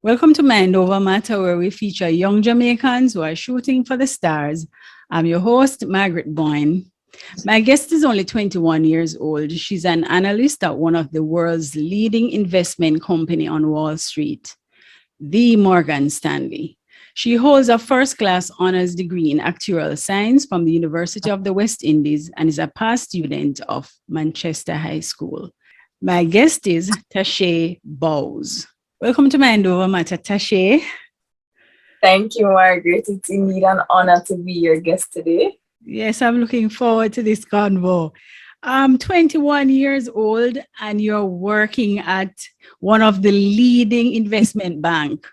Welcome to Mind Over Matter, where we feature young Jamaicans who are shooting for the stars. I'm your host, Margaret Boyne. My guest is only 21 years old. She's an analyst at one of the world's leading investment company on Wall Street, the Morgan Stanley. She holds a first-class honors degree in Actuarial Science from the University of the West Indies and is a past student of Manchester High School. My guest is Tashae Bowes. Welcome to Mind Over Matter, Tashae. Thank you, Margaret. It's indeed an honor to be your guest today. Yes, I'm looking forward to this convo. I'm 21 years old and you're working at one of the leading investment bank,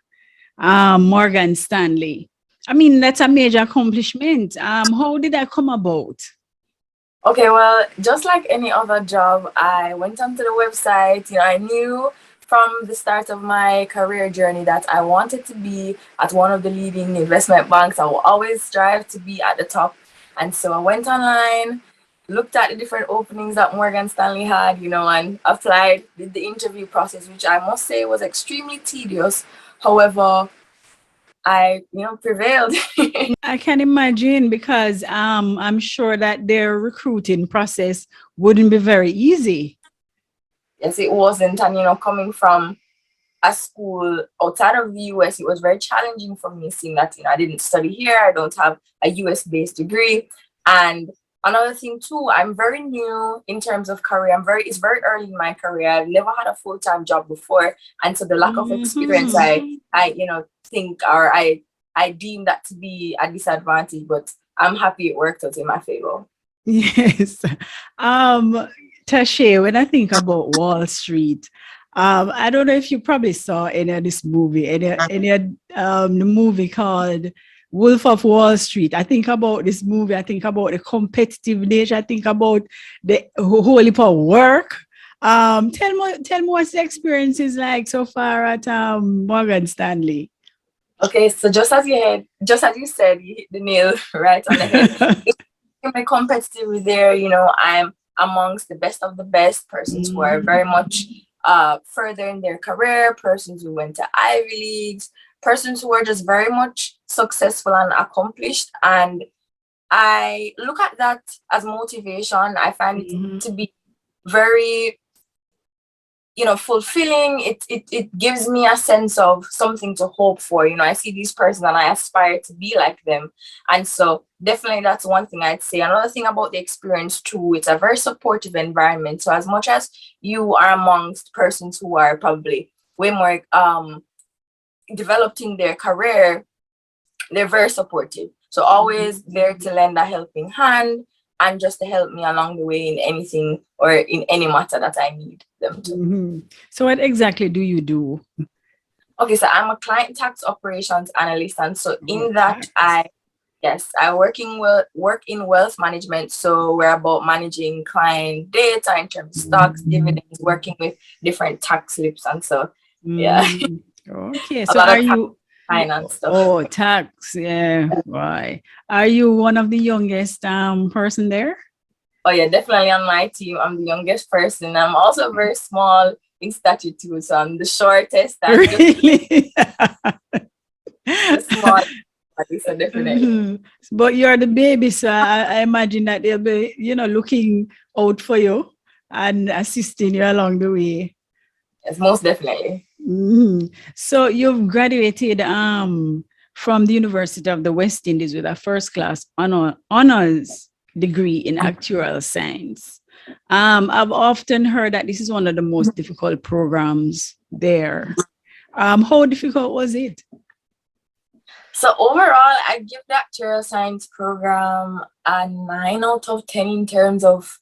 Morgan Stanley. I mean, that's a major accomplishment. How did that come about? Okay, well, just like any other job, I went onto the website. I knew from the start of my career journey that I wanted to be at one of the leading investment banks. I will always strive to be at the top. And so I went online, looked at the different openings that Morgan Stanley had, and applied, did the interview process, which I must say was extremely tedious. However, I, prevailed. I can imagine because I'm sure that their recruiting process wouldn't be very easy. Yes, it wasn't. And, coming from a school outside of the US, it was very challenging for me, seeing that, I didn't study here. I don't have a US-based degree. And another thing too, I'm very new in terms of career. It's very early in my career. I've never had a full-time job before. And so the lack of experience, I think, or I deem that to be a disadvantage, but I'm happy it worked out in my favor. Yes. Tashae, when I think about Wall Street, I don't know if you probably saw any of this movie, the movie called Wolf of Wall Street. I think about this movie. I think about the competitive nature. I think about the whole heap of work. Tell me what's the experience is like so far at Morgan Stanley. Okay, so just as you said, you hit the nail right on the head. My competitive there, I'm amongst the best of the best persons who are very much further in their career, persons who went to Ivy Leagues, persons who are just very much successful and accomplished. And I look at that as motivation. I find it to be very, fulfilling. It gives me a sense of something to hope for. I see these persons and I aspire to be like them. And so definitely that's one thing I'd say. Another thing about the experience too, it's a very supportive environment. So as much as you are amongst persons who are probably way more developing their career, they're very supportive. So always there to lend a helping hand and just to help me along the way in anything or in any matter that I need them to. So what exactly do you do? Okay, so I'm a client tax operations analyst. And so in that, I work in wealth management. So we're about managing client data in terms of stocks, dividends, working with different tax slips. And so, yeah. Okay, so are you finance stuff? Oh, tax, yeah, right. Are you one of the youngest person there? Oh yeah, definitely on my team. I'm the youngest person. I'm also very small in stature too, so I'm the shortest. And really? The small. So definitely. But you're the baby, so I imagine that they'll be, looking out for you and assisting you along the way. Yes, most definitely. So you've graduated from the University of the West Indies with a first-class honors degree in Actuarial Science. I've often heard that this is one of the most difficult programs there. How difficult was it? So overall, I give the Actuarial Science program a 9 out of 10 in terms of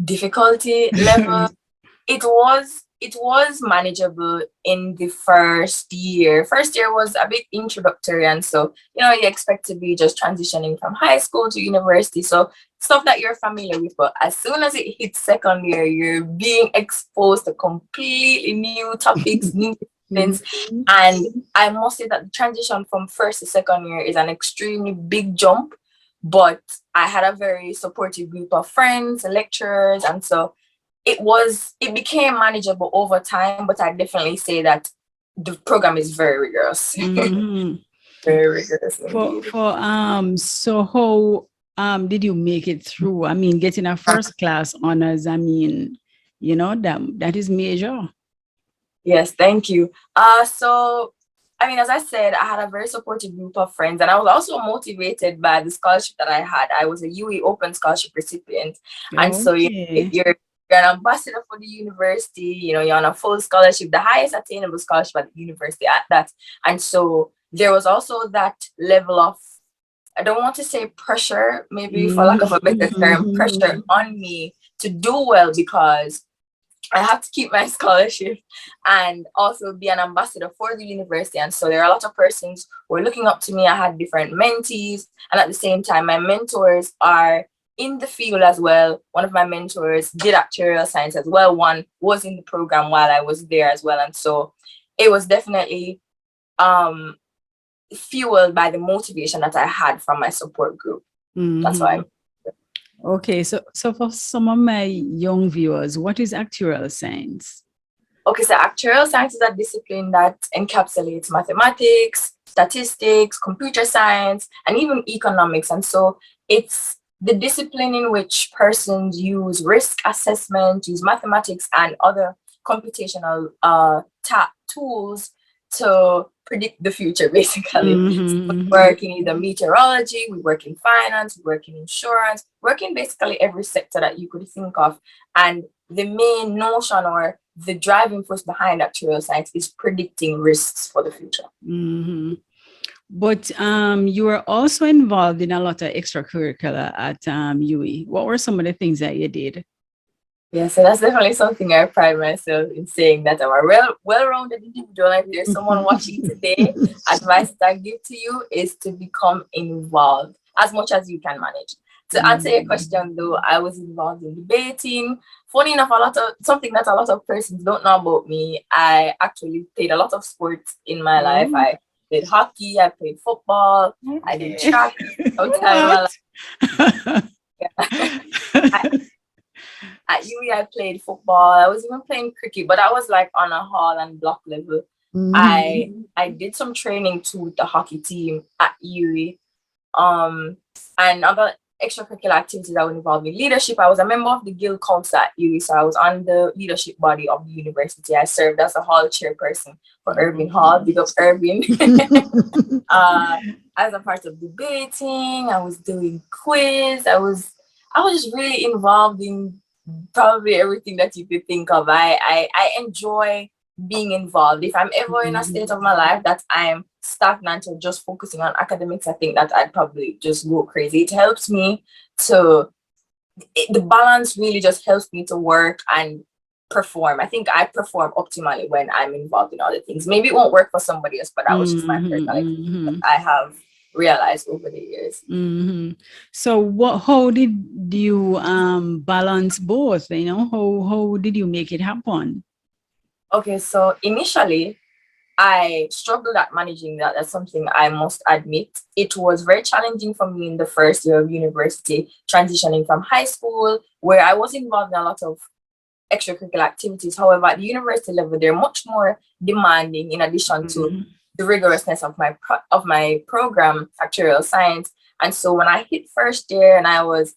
difficulty level. It was manageable in the first year. First year was a bit introductory, and so you expect to be just transitioning from high school to university, so stuff that you're familiar with. But as soon as it hits second year, you're being exposed to completely new topics, new things. And I must say that the transition from first to second year is an extremely big jump. But I had a very supportive group of friends, lecturers, and so it became manageable over time. But I definitely say that the program is very rigorous. Very rigorous indeed. So how did you make it through? I mean, getting a first class honors, I mean, that is major. Yes, thank you. So I mean, as I said, I had a very supportive group of friends, and I was also motivated by the scholarship that I had. I was a UE Open Scholarship recipient, and so Okay. you're an ambassador for the university. You're on a full scholarship, the highest attainable scholarship at the university at that. And so there was also that level of, I don't want to say pressure, maybe for lack of a better term, pressure on me to do well, because I have to keep my scholarship and also be an ambassador for the university. And so there are a lot of persons who are looking up to me. I had different mentees, and at the same time, my mentors are in the field as well. One of my mentors did actuarial science as well. One was in the program while I was there as well. And so it was definitely fueled by the motivation that I had from my support group. That's why. Okay, so for some of my young viewers, what is actuarial science? Okay, so actuarial science is a discipline that encapsulates mathematics, statistics, computer science, and even economics. And so it's the discipline in which persons use risk assessment, use mathematics and other computational tools to predict the future, basically. So we work in either meteorology, we work in finance, we work in insurance, work in basically every sector that you could think of. And the main notion or the driving force behind actuarial science is predicting risks for the future. But you were also involved in a lot of extracurricular at UE. What were some of the things that you did? Yeah, so that's definitely something I pride myself in saying, that I'm a well-rounded individual. If there's someone watching today, advice that I give to you is to become involved as much as you can manage. To answer your question, though, I was involved in debating. Funny enough, something that a lot of persons don't know about me, I actually played a lot of sports in my life. I played hockey, I played football, I did track. At UE, I played football. I was even playing cricket, but I was like on a hall and block level. I did some training too with the hockey team at UE. And other extracurricular activities I was involved in. Leadership, I was a member of the Guild Council at UE, so I was on the leadership body of the university. I served as a hall chairperson for Irving Hall. Big up Irving. As a part of debating, I was doing quiz. I was just really involved in probably everything that you could think of. I enjoy being involved. If I'm ever in a state of my life that I'm stagnant or just focusing on academics, I think that I'd probably just go crazy. It helps me the balance really just helps me to work and perform. I think I perform optimally when I'm involved in other things. Maybe it won't work for somebody else, but that was just my personality that I have realized over the years. So how did you balance both? How did you make it happen? Okay, so initially I struggled at managing that. That's something I must admit. It was very challenging for me in the first year of university, transitioning from high school, where I was involved in a lot of extracurricular activities. However, at the university level, they're much more demanding, in addition to the rigorousness of my program, Actuarial Science. And so when I hit first year and I was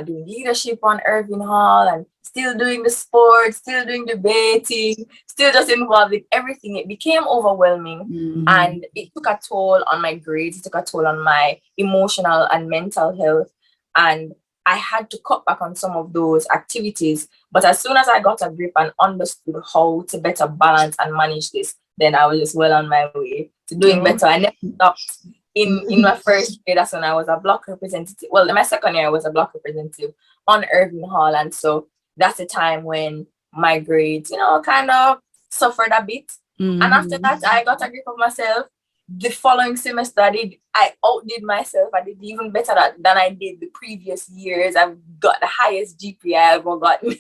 doing leadership on Irving Hall and still doing the sports, still doing debating, still just involved in everything, it became overwhelming. And it took a toll on my grades, it took a toll on my emotional and mental health. And I had to cut back on some of those activities. But as soon as I got a grip and understood how to better balance and manage this, then I was just well on my way to doing better. I never stopped. In my first year, that's when I was a block representative. Well, in my second year, I was a block representative on Irving Hall. And so that's the time when my grades, kind of suffered a bit. And after that, I got a grip of myself. The following semester, I outdid myself. I did even better than I did the previous years. I've got the highest GPA I ever gotten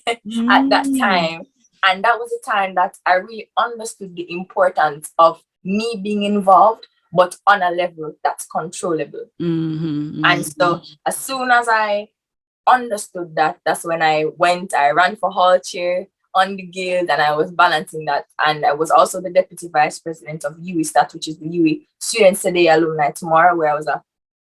at that time. And that was the time that I really understood the importance of me being involved, but on a level that's controllable. And so as soon as I understood that, that's when I ran for hall chair on the guild, and I was balancing that. And I was also the deputy vice president of UWI which is the UWI Students Today Alumni Tomorrow, where I was a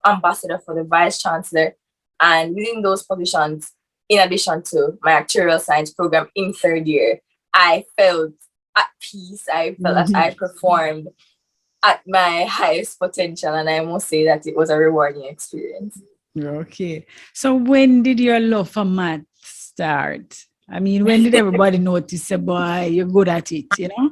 ambassador for the vice chancellor. And within those positions, in addition to my actuarial science program in third year, I felt at peace. I felt that I performed at my highest potential, and I must say that it was a rewarding experience. Okay. So when did your love for math start? I mean, when did everybody notice, boy, you're good at it, you know?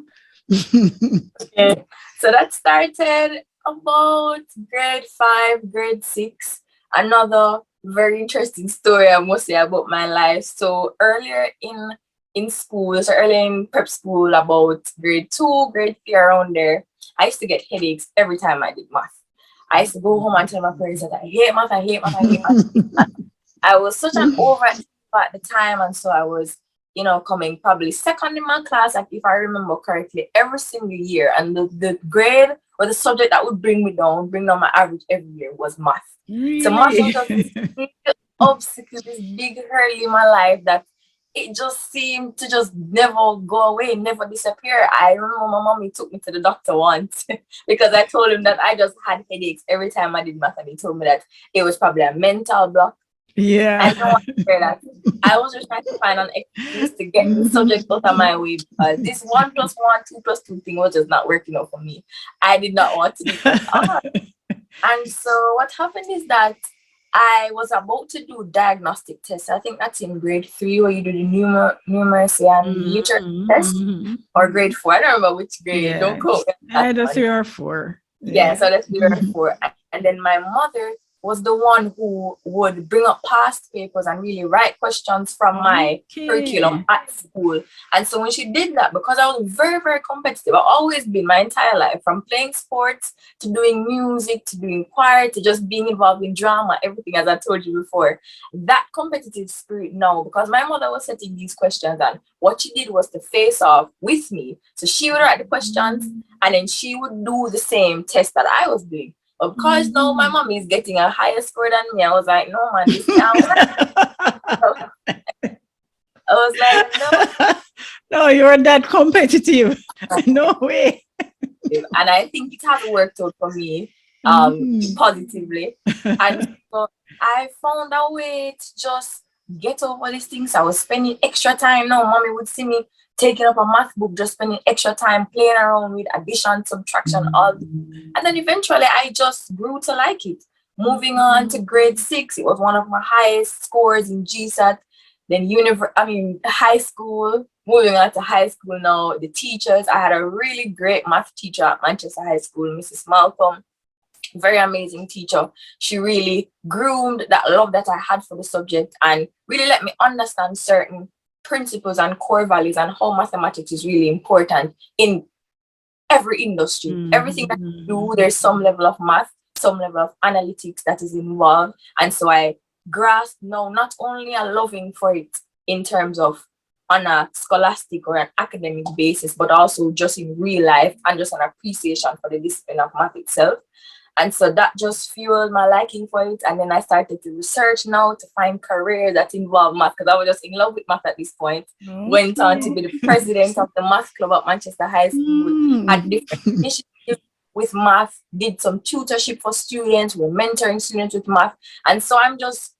Okay. So that started about grade 5, grade 6. Another very interesting story, I must say, about my life. So earlier in school, so earlier in prep school, about grade 2, grade 3, around there, I used to get headaches every time I did math. I used to go home and tell my parents that I hate math, I hate math, I hate math. I was such an overachiever at the time, and so I was, coming probably second in my class, like if I remember correctly, every single year. And the grade or the subject that would bring down my average every year was math. Really? So math was just this big obstacle, this big hurdle in my life that it just seemed to just never go away, never disappear. I remember my mommy took me to the doctor once because I told him that I just had headaches every time I did math, and he told me that it was probably a mental block. Yeah. I don't want to hear that. I was just trying to find an excuse to get the subject out of my way, because this 1 + 1, 2 + 2 thing was just not working out for me. I did not want to do that. And so what happened is that I was about to do diagnostic tests. I think that's in grade 3, where you do the numeracy and literacy test, or grade 4. I don't remember which grade. Yeah. Don't quote me. Either 3 or 4. Yeah, so that's 3 or 4. And then my mother was the one who would bring up past papers and really write questions from my curriculum at school. And so when she did that, because I was very, very competitive, I've always been my entire life, from playing sports to doing music to doing choir to just being involved in drama, everything, as I told you before. That competitive spirit now, because my mother was setting these questions, and what she did was to face off with me. So she would write the questions, and then she would do the same test that I was doing. Of course, no, my mom is getting a higher score than me. I was like, no, man, this can't work. I was like, no. No, you're that competitive. No way. And I think it has worked out for me positively. And so I found a way to just get over these things. I was spending extra time. Now, mommy would see me taking up a math book, just spending extra time playing around with addition, subtraction, all. And then eventually I just grew to like it. Moving on to grade 6, it was one of my highest scores in GSAT. Then high school, moving on to high school now, the teachers. I had a really great math teacher at Manchester High School, Mrs. Malcolm. Very amazing teacher. She really groomed that love that I had for the subject, and really let me understand certain principles and core values, and how mathematics is really important in every industry. Everything that you do, there's some level of math, some level of analytics that is involved. And so I grasped now not only a loving for it in terms of on a scholastic or an academic basis, but also just in real life, and just an appreciation for the discipline of math itself. And so that just fueled my liking for it. And then I started to research now to find careers that involve math, because I was just in love with math at this point. Went on to be the president of the math club at Manchester High School, had different initiatives with math, did some tutorship for students, we're mentoring students with math. And so I'm just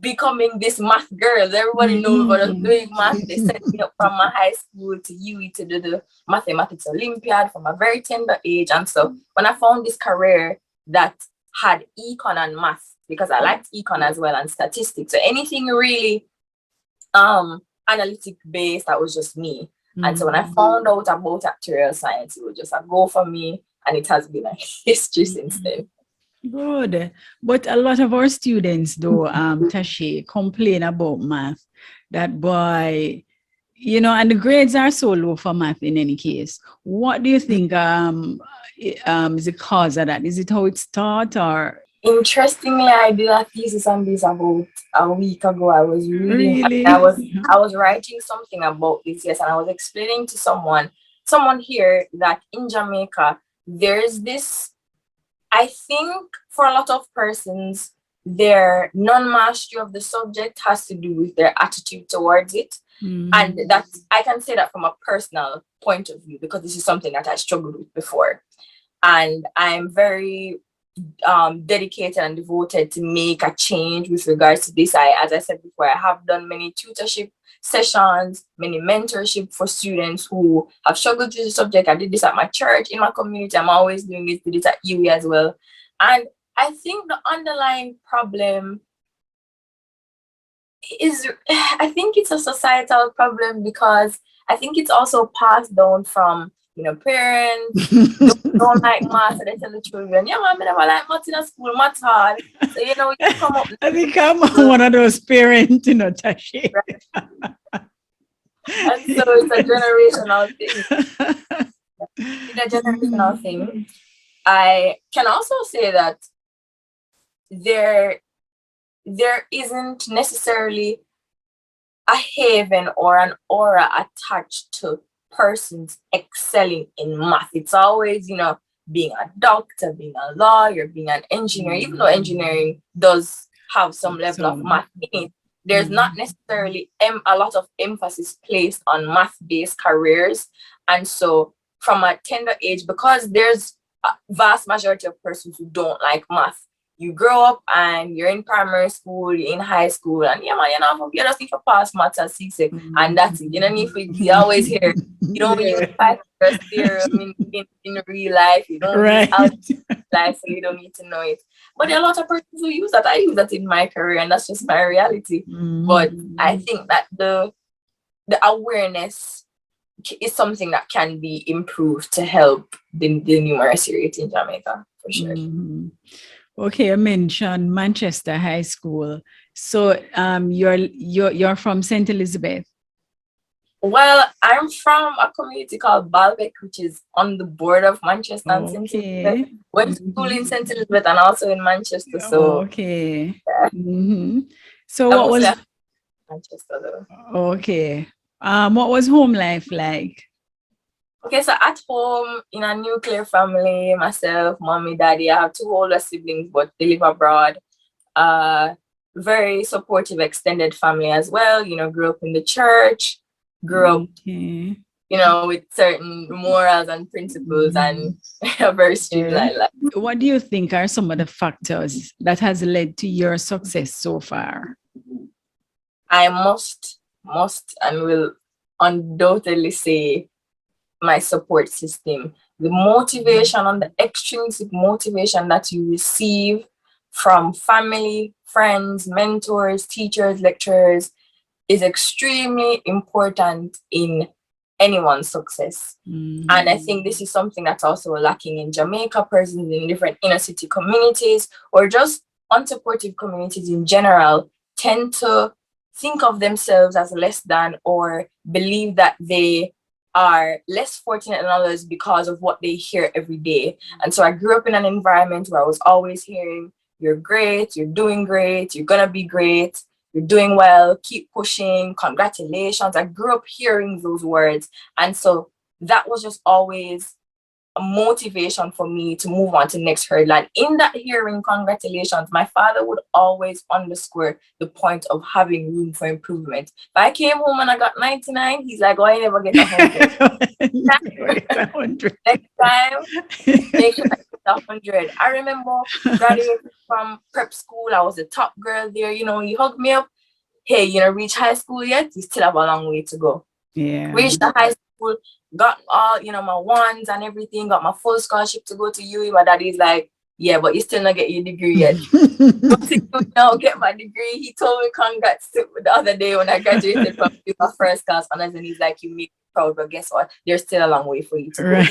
becoming this math girl. Everybody knows what I'm doing math. They set me up from my high school to UWI to do the mathematics Olympiad from a very tender age. And so when I found this career that had econ and math, because I liked econ as well, and statistics, so anything really analytic based, that was just me. And so when I found out about actuarial science, it was just a go for me, and it has been a history since then. Good. But a lot of our students, though, Tashae, complain about math. That boy, and the grades are so low for math in any case. What do you think is the cause of that? Is it how it's taught, or? Interestingly, I did a thesis on this about a week ago. I was reading, really? I was writing something about this, yes, and I was explaining to someone here that in Jamaica, there's this, I think for a lot of persons, their non-mastery of the subject has to do with their attitude towards it. And that I can say that from a personal point of view, because this is something that I struggled with before. And I'm very dedicated and devoted to make a change with regards to this. As I said before, I have done many tutorship sessions, many mentorship for students who have struggled with the subject. I did this at my church, in my community. I'm always doing it, did it at UE as well. And I think the underlying problem is, I think it's a societal problem, because I think it's also passed down from, parents don't like math, and they tell the children, yeah, man, I never like math in school, math hard. So, you come up. I think I'm one of those parents, Tashae. Right? And so it's a generational thing. It's a generational thing. I can also say that there isn't necessarily a haven or an aura attached to persons excelling in math. It's always, being a doctor, being a lawyer, being an engineer, even though engineering does have some level of math in it. There's not necessarily a lot of emphasis placed on math-based careers. And so from a tender age, because there's a vast majority of persons who don't like math, you grow up and you're in primary school, you're in high school, and you just need to pass maths at CSEC, and that's it. You don't need to, you always hear, you don't use Pythagoras theorem in real life, you don't use algebra life, so you don't need to know it. But there are a lot of persons who use that. I use that in my career, and that's just my reality. But I think that the awareness is something that can be improved to help the numeracy rate in Jamaica, for sure. Okay, I mentioned Manchester High School. So you're from St. Elizabeth? Well, I'm from a community called Balbec, which is on the border of Manchester and St. Elizabeth. Went to school in St. Elizabeth and also in Manchester. So okay. Yeah. So what was Manchester though? Okay. What was home life like? Okay, so at home, in a nuclear family, myself, mommy, daddy, I have 2 older siblings, but they live abroad. Very supportive extended family as well. Grew up in the church, grew up, with certain morals and principles, and a very streamlined life. What do you think are some of the factors that has led to your success so far? I must and will undoubtedly say my support system. The motivation and the extrinsic motivation that you receive from family, friends, mentors, teachers, lecturers is extremely important in anyone's success. And I think this is something that's also lacking in Jamaica. Persons in different inner city communities or just unsupportive communities in general tend to think of themselves as less than, or believe that they are less fortunate than others because of what they hear every day. And so I grew up in an environment where I was always hearing, you're great, you're doing great, you're gonna be great, you're doing well, keep pushing, congratulations. I grew up hearing those words. And so that was just always a motivation for me to move on to the next hurdle. And in that hearing congratulations, my father would always underscore the point of having room for improvement. If I came home and I got 99, he's like, oh, I never get 100. Next time, make sure I get 100. I remember graduating from prep school. I was the top girl there. He hugged me up. Hey, reach high school yet? You still have a long way to go. Yeah. Reached the high school, got all, my ones and everything, got my full scholarship to go to UE. My daddy's like, yeah, but you still not get your degree yet. Get my degree. He told me congrats the other day when I graduated from my first class honors, and he's like, you make me proud, but guess what? There's still a long way for you to go. And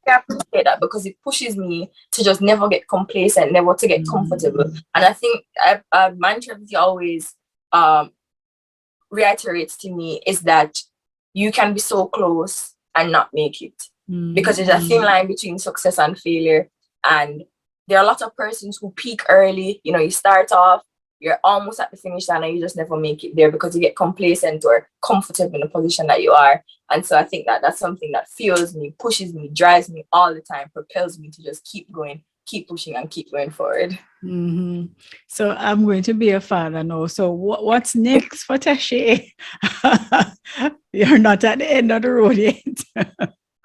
I appreciate that because it pushes me to just never get complacent, never to get comfortable. And I think a mantra that he always reiterates to me is that you can be so close and not make it, because there's a thin line between success and failure. And there are a lot of persons who peak early. You start off, you're almost at the finish line, and you just never make it there because you get complacent or comfortable in the position that you are. And so I think that that's something that fuels me, pushes me, drives me all the time, propels me to just keep going, keep pushing and keep going forward. Mm-hmm. So I'm going to be a father now. So what's next for Tashae? You're not at the end of the road yet.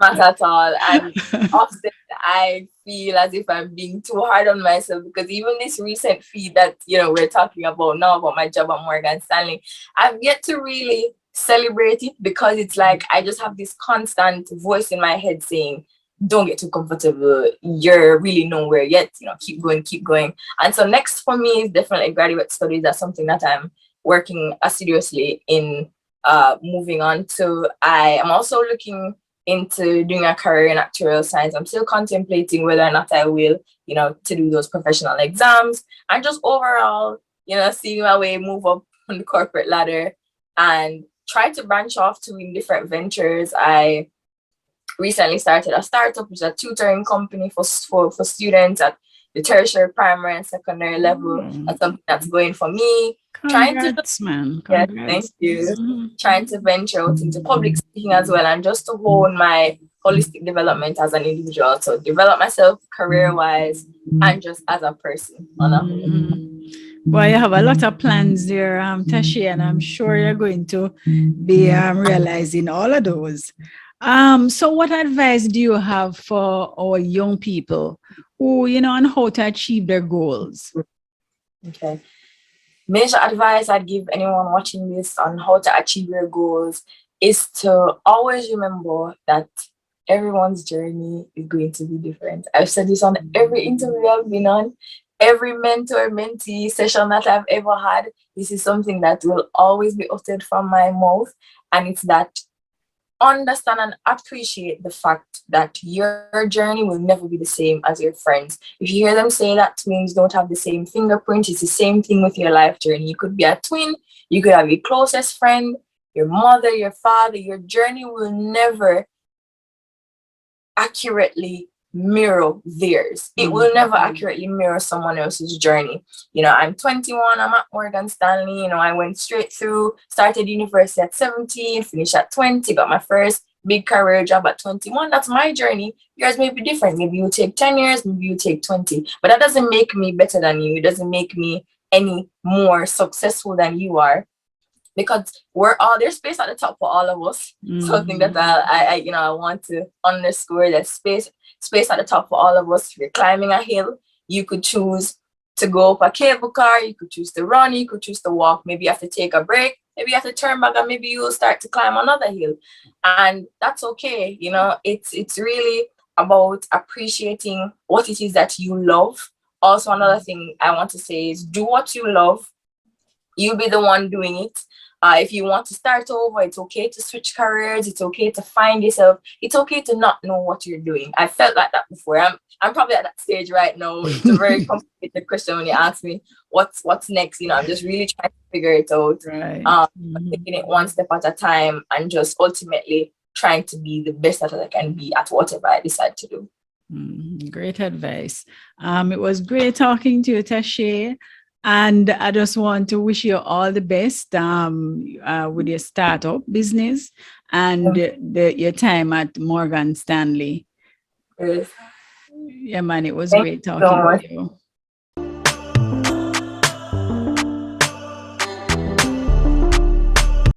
Not at all. And often I feel as if I'm being too hard on myself, because even this recent feed that, we're talking about now about my job at Morgan Stanley, I've yet to really celebrate it, because it's like I just have this constant voice in my head saying, don't get too comfortable. You're really nowhere yet. Keep going, keep going. And so next for me is definitely graduate studies. That's something that I'm working assiduously in moving on to. I am also looking into doing a career in actuarial science. I'm still contemplating whether or not I will, to do those professional exams, and just overall, seeing my way move up on the corporate ladder and try to branch off to in different ventures. I recently started a startup, which is a tutoring company for students at the tertiary, primary, and secondary level. That's something that's going for me. Congrats, man. Congrats. Yeah, thank you. Trying to venture out into public speaking as well, and just to hone my holistic development as an individual. So develop myself career-wise and just as a person. Well, you have a lot of plans there, Tashae, and I'm sure you're going to be realizing all of those. So what advice do you have for our young people who, on how to achieve their goals? Okay. Major advice I'd give anyone watching this on how to achieve your goals is to always remember that everyone's journey is going to be different. I've said this on every interview I've been on, every mentor-mentee session that I've ever had. This is something that will always be uttered from my mouth, and it's that understand and appreciate the fact that your journey will never be the same as your friends. If you hear them say that twins don't have the same fingerprint, it's the same thing with your life journey. You could be a twin, you could have your closest friend, your mother, your father. Your journey will never accurately mirror theirs. It will never accurately mirror someone else's journey. I'm 21, I'm at Morgan Stanley. I went straight through, started university at 17, finished at 20, got my first big career job at 21. That's my journey. Yours may be different. Maybe you take 10 years, maybe you take 20. But that doesn't make me better than you. It doesn't make me any more successful than you are, because there's space at the top for all of us. Something that I want to underscore, that space at the top for all of us. If you're climbing a hill, you could choose to go up a cable car, you could choose to run, you could choose to walk. Maybe you have to take a break, maybe you have to turn back, and maybe you'll start to climb another hill. And that's okay. It's really about appreciating what it is that you love. Also, another thing I want to say is do what you love. You'll be the one doing it. If you want to start over, it's okay to switch careers. It's okay to find yourself. It's okay to not know what you're doing. I felt like that before. I'm probably at that stage right now. It's a very complicated question when you ask me what's next. I'm just really trying to figure it out. Right. Taking it one step at a time, and just ultimately trying to be the best that I can be at whatever I decide to do. Great advice. It was great talking to you, Tashae. And I just want to wish you all the best with your startup business and your time at Morgan Stanley. Yes. Yeah, man, it was great talking with you.